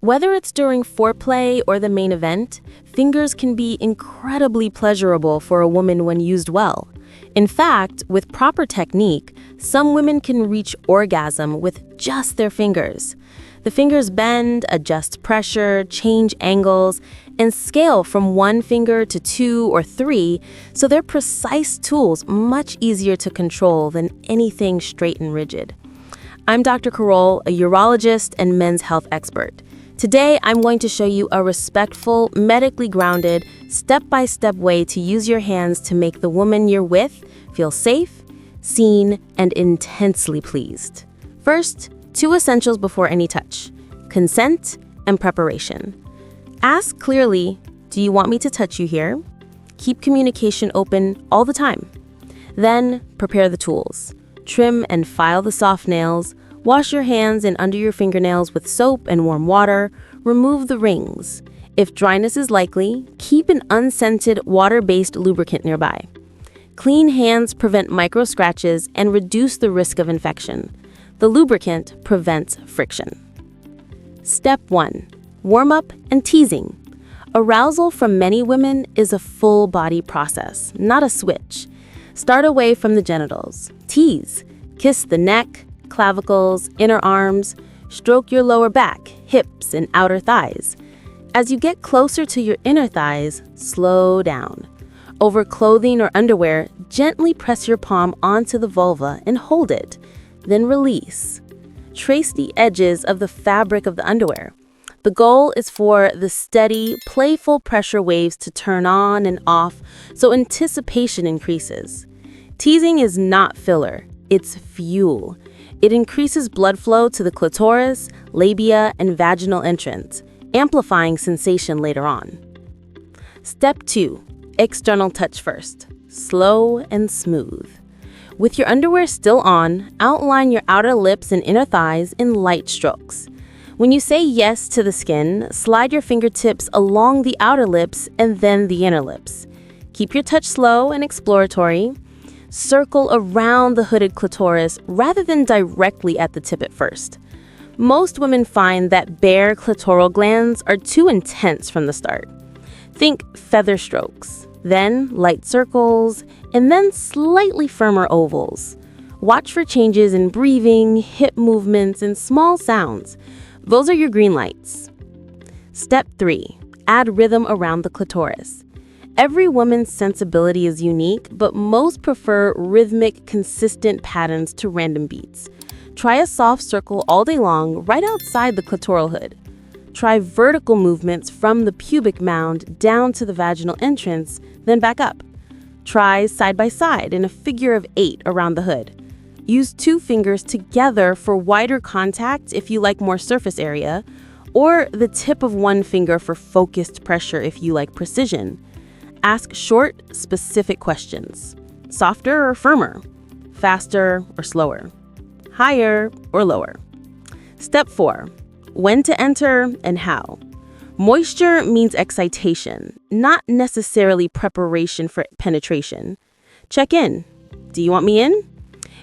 Whether it's during foreplay or the main event, fingers can be incredibly pleasurable for a woman when used well. In fact, with proper technique, some women can reach orgasm with just their fingers. The fingers bend, adjust pressure, change angles, and scale from one finger to 2 or 3, so they're precise tools much easier to control than anything straight and rigid. I'm Dr. Karol, a urologist and men's health expert. Today, I'm going to show you a respectful, medically grounded, step-by-step way to use your hands to make the woman you're with feel safe, seen, and intensely pleased. First, 2 essentials before any touch: consent and preparation. Ask clearly, do you want me to touch you here? Keep communication open all the time. Then, prepare the tools. Trim and file the soft nails. Wash your hands and under your fingernails with soap and warm water. Remove the rings. If dryness is likely, keep an unscented water-based lubricant nearby. Clean hands prevent micro scratches and reduce the risk of infection. The lubricant prevents friction. Step 1. Warm-up and teasing. Arousal for many women is a full-body process, not a switch. Start away from the genitals. Tease. Kiss the neck, clavicles, inner arms. Stroke your lower back, hips, and outer thighs. As you get closer to your inner thighs, slow down. Over clothing or underwear, gently press your palm onto the vulva and hold it. Then release. Trace the edges of the fabric of the underwear. The goal is for the steady, playful pressure waves to turn on and off so anticipation increases. Teasing is not filler, it's fuel. It increases blood flow to the clitoris, labia, and vaginal entrance, amplifying sensation later on. Step 2. External touch first. Slow and smooth. With your underwear still on, outline your outer lips and inner thighs in light strokes. When you say yes to the skin, slide your fingertips along the outer lips and then the inner lips. Keep your touch slow and exploratory. Circle around the hooded clitoris rather than directly at the tip at first. Most women find that bare clitoral glands are too intense from the start. Think feather strokes, then light circles, and then slightly firmer ovals. Watch for changes in breathing, hip movements, and small sounds. Those are your green lights. Step 3. Add rhythm around the clitoris. Every woman's sensibility is unique, but most prefer rhythmic, consistent patterns to random beats. Try a soft circle all day long right outside the clitoral hood. Try vertical movements from the pubic mound down to the vaginal entrance, then back up. Try side by side in a figure of 8 around the hood. Use 2 fingers together for wider contact if you like more surface area, or the tip of one finger for focused pressure if you like precision. Ask short, specific questions. Softer or firmer? Faster or slower? Higher or lower? Step 4. When to enter and how. Moisture means excitation, not necessarily preparation for penetration. Check in. Do you want me in?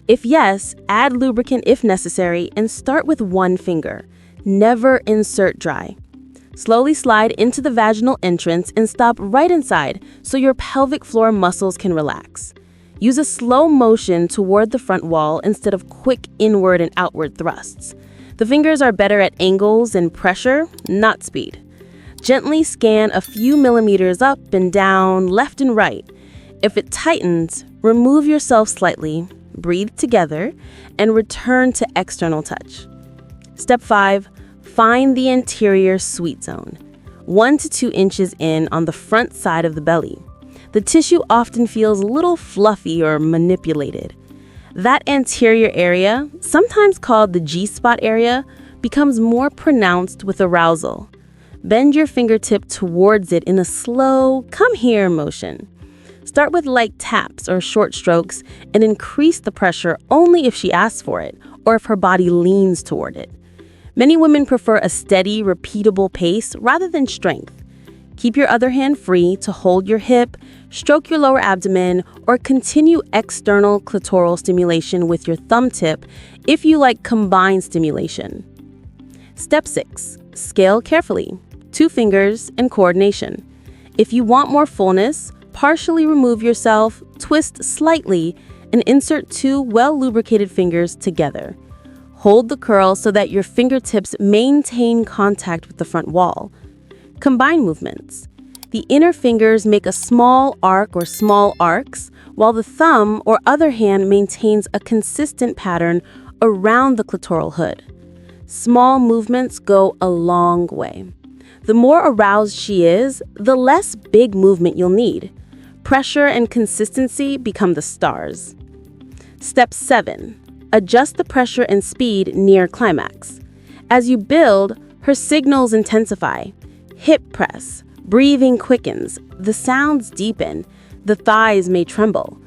If yes, add lubricant if necessary and start with one finger. Never insert dry. Slowly slide into the vaginal entrance and stop right inside so your pelvic floor muscles can relax. Use a slow motion toward the front wall instead of quick inward and outward thrusts. The fingers are better at angles and pressure, not speed. Gently scan a few millimeters up and down, left and right. If it tightens, remove yourself slightly, breathe together, and return to external touch. Step 5. Find the anterior sweet zone, 1 to 2 inches in on the front side of the belly. The tissue often feels a little fluffy or manipulated. That anterior area, sometimes called the G-spot area, becomes more pronounced with arousal. Bend your fingertip towards it in a slow, come here motion. Start with light taps or short strokes and increase the pressure only if she asks for it or if her body leans toward it. Many women prefer a steady, repeatable pace rather than strength. Keep your other hand free to hold your hip, stroke your lower abdomen, or continue external clitoral stimulation with your thumb tip if you like combined stimulation. Step 6. scale carefully. 2 fingers and coordination. If you want more fullness, partially remove yourself, twist slightly, and insert 2 well-lubricated fingers together. Hold the curl so that your fingertips maintain contact with the front wall. Combine movements. The inner fingers make a small arc or small arcs, while the thumb or other hand maintains a consistent pattern around the clitoral hood. Small movements go a long way. The more aroused she is, the less big movement you'll need. Pressure and consistency become the stars. Step 7. Adjust the pressure and speed near climax. As you build, her signals intensify. Hip press, breathing quickens, the sounds deepen, the thighs may tremble.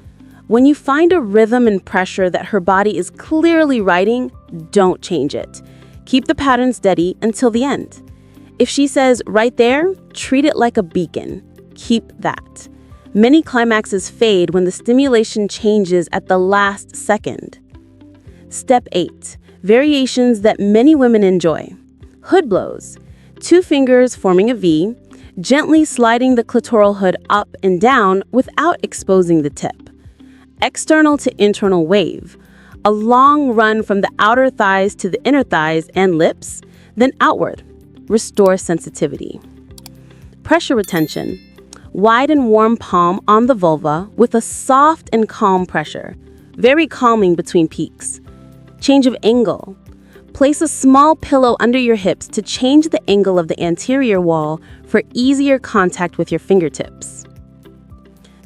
When you find a rhythm and pressure that her body is clearly writing, don't change it. Keep the pattern steady until the end. If she says right there, treat it like a beacon. Keep that. Many climaxes fade when the stimulation changes at the last second. Step 8. Variations that many women enjoy. Hood blows. 2 fingers forming a V, gently sliding the clitoral hood up and down without exposing the tip. External to internal wave. A long run from the outer thighs to the inner thighs and lips, then outward. Restore sensitivity. Pressure retention. Wide and warm palm on the vulva with a soft and calm pressure. Very calming between peaks. Change of angle. Place a small pillow under your hips to change the angle of the anterior wall for easier contact with your fingertips.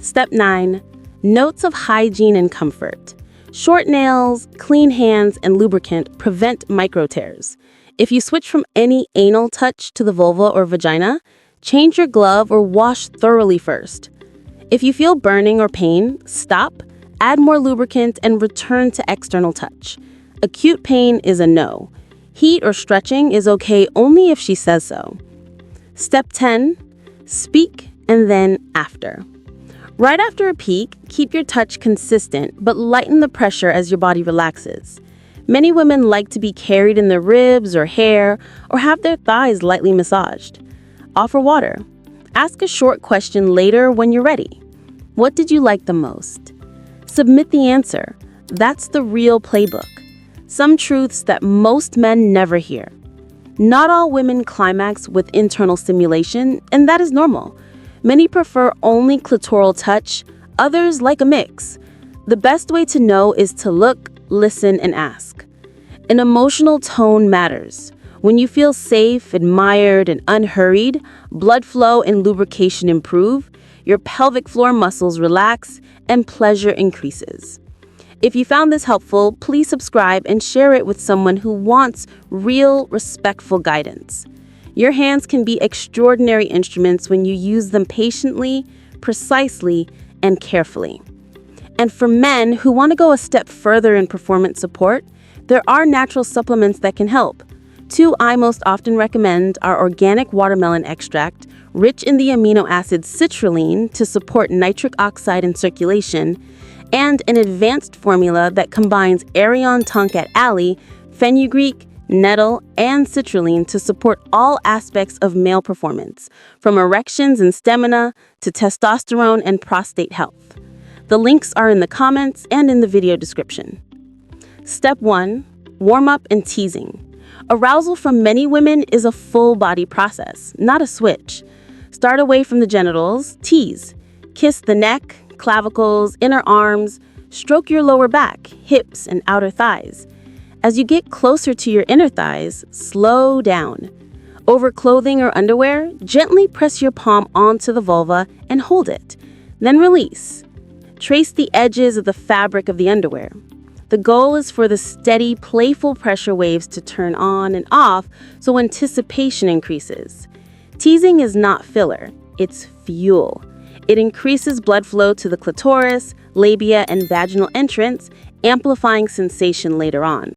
Step 9. Notes of hygiene and comfort. Short nails, clean hands, and lubricant prevent micro tears. If you switch from any anal touch to the vulva or vagina, change your glove or wash thoroughly first. If you feel burning or pain, stop, add more lubricant, and return to external touch. Acute pain is a no. Heat or stretching is okay only if she says so. Step 10. Speak and then after. Right after a peak, keep your touch consistent, but lighten the pressure as your body relaxes. Many women like to be carried in their ribs or hair, or have their thighs lightly massaged. Offer water. Ask a short question later when you're ready. What did you like the most? Submit the answer. That's the real playbook. Some truths that most men never hear. Not all women climax with internal stimulation, and that is normal. Many prefer only clitoral touch, others like a mix. The best way to know is to look, listen, and ask. An emotional tone matters. When you feel safe, admired, and unhurried, blood flow and lubrication improve, your pelvic floor muscles relax, and pleasure increases. If you found this helpful, please subscribe and share it with someone who wants real, respectful guidance. Your hands can be extraordinary instruments when you use them patiently, precisely, and carefully. And for men who want to go a step further in performance support, there are natural supplements that can help. 2 I most often recommend are organic watermelon extract, rich in the amino acid citrulline to support nitric oxide in circulation, and an advanced formula that combines Arion Tonkat Ali, fenugreek, nettle, and citrulline to support all aspects of male performance, from erections and stamina to testosterone and prostate health. The links are in the comments and in the video description. Step 1. Warm up and teasing. Arousal for many women is a full body process, not a switch. Start away from the genitals, tease. Kiss the neck, clavicles, inner arms, stroke your lower back, hips, and outer thighs. As you get closer to your inner thighs, slow down. Over clothing or underwear, gently press your palm onto the vulva and hold it. Then release. Trace the edges of the fabric of the underwear. The goal is for the steady, playful pressure waves to turn on and off so anticipation increases. Teasing is not filler, it's fuel. It increases blood flow to the clitoris, labia, and vaginal entrance, amplifying sensation later on.